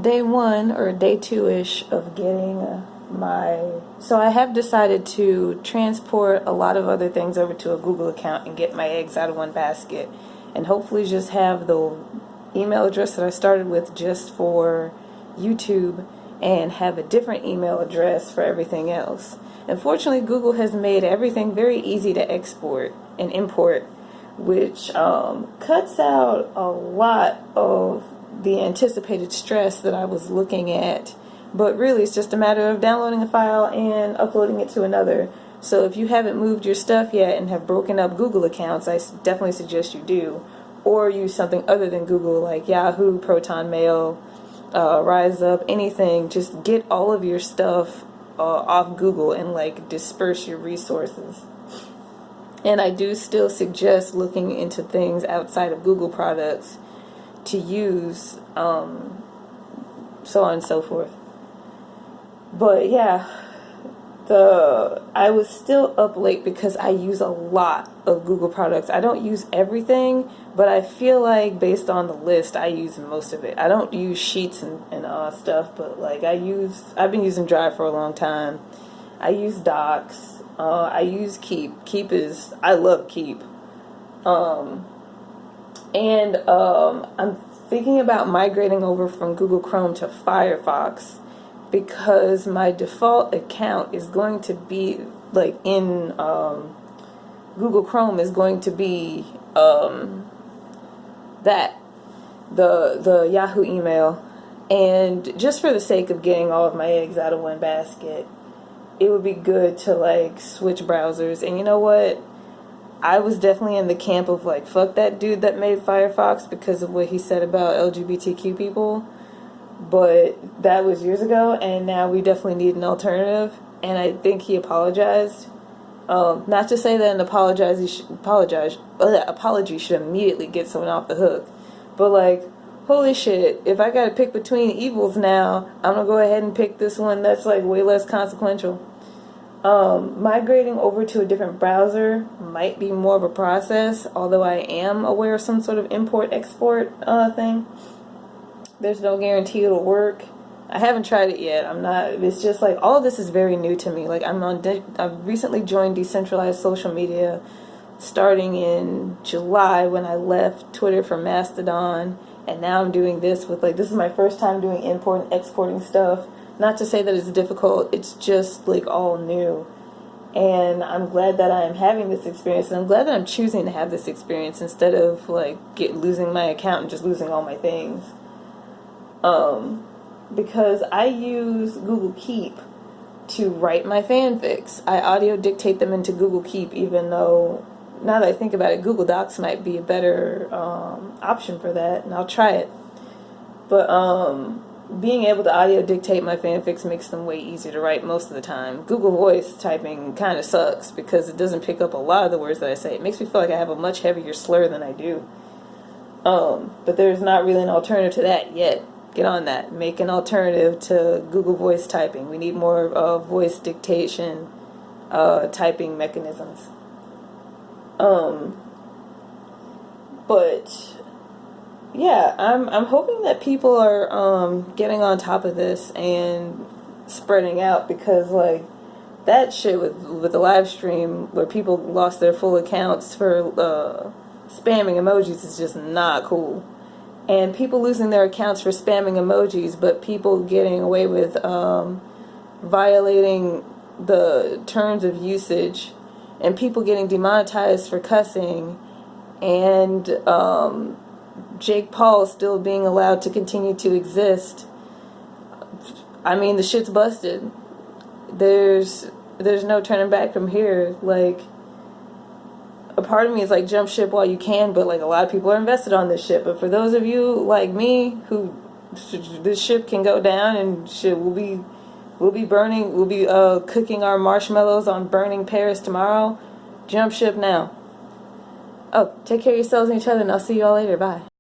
day one or day two-ish of getting so I have decided to transport a lot of other things over to a Google account and get my eggs out of one basket, and hopefully just have the email address that I started with just for YouTube and have a different email address for everything else. Unfortunately, Google has made everything very easy to export and import, which cuts out a lot of the anticipated stress that I was looking at. But really, it's just a matter of downloading a file and uploading it to another. So if you haven't moved your stuff yet and have broken up Google accounts, I definitely suggest you do. Or use something other than Google, like Yahoo, Proton Mail, Rise Up, anything. Just get all of your stuff off Google and like disperse your resources. And I do still suggest looking into things outside of Google products to use, so on and so forth. But yeah, I was still up late because I use a lot of Google products. I don't use everything, but I feel like based on the list, I use most of it. I don't use Sheets and stuff, but like I've been using Drive for a long time. I use Docs. I use Keep. I love Keep. I'm thinking about migrating over from Google Chrome to Firefox, because my default account is going to be like in Google Chrome is going to be the Yahoo email, and just for the sake of getting all of my eggs out of one basket, it would be good to like switch browsers. And you know what? I was definitely in the camp of like, fuck that dude that made Firefox because of what he said about LGBTQ people. But that was years ago, and now we definitely need an alternative. And I think he apologized. Not to say that an apology should immediately get someone off the hook, but like, holy shit, if I gotta pick between evils now, I'm gonna go ahead and pick this one that's like way less consequential. Migrating over to a different browser might be more of a process, although I am aware of some sort of import-export thing. There's no guarantee it'll work. I haven't tried it yet. It's just like, all of this is very new to me. Like, I've recently joined decentralized social media starting in July when I left Twitter for Mastodon, and now I'm doing this with like, this is my first time doing import and exporting stuff. Not to say that it's difficult, it's just like all new. And I'm glad that I am having this experience, and I'm glad that I'm choosing to have this experience instead of like losing my account and just losing all my things. Because I use Google Keep to write my fanfics. I audio dictate them into Google Keep, even though, now that I think about it, Google Docs might be a better option for that, and I'll try it. But being able to audio dictate my fanfics makes them way easier to write most of the time. Google Voice typing kind of sucks because it doesn't pick up a lot of the words that I say. It makes me feel like I have a much heavier slur than I do. But there's not really an alternative to that yet. Get on that. Make an alternative to Google Voice typing. We need more voice dictation typing mechanisms. But yeah, I'm hoping that people are getting on top of this and spreading out, because like that shit with the live stream where people lost their full accounts for spamming emojis is just not cool. And people losing their accounts for spamming emojis, but people getting away with violating the terms of usage, and people getting demonetized for cussing, and Jake Paul still being allowed to continue to exist. I mean, the shit's busted. There's no turning back from here. Like, a part of me is like, jump ship while you can, but like, a lot of people are invested on this ship. But for those of you like me who this ship can go down and shit, we'll be cooking our marshmallows on burning Paris tomorrow. Jump ship now. Oh, take care of yourselves and each other, and I'll see you all later. Bye.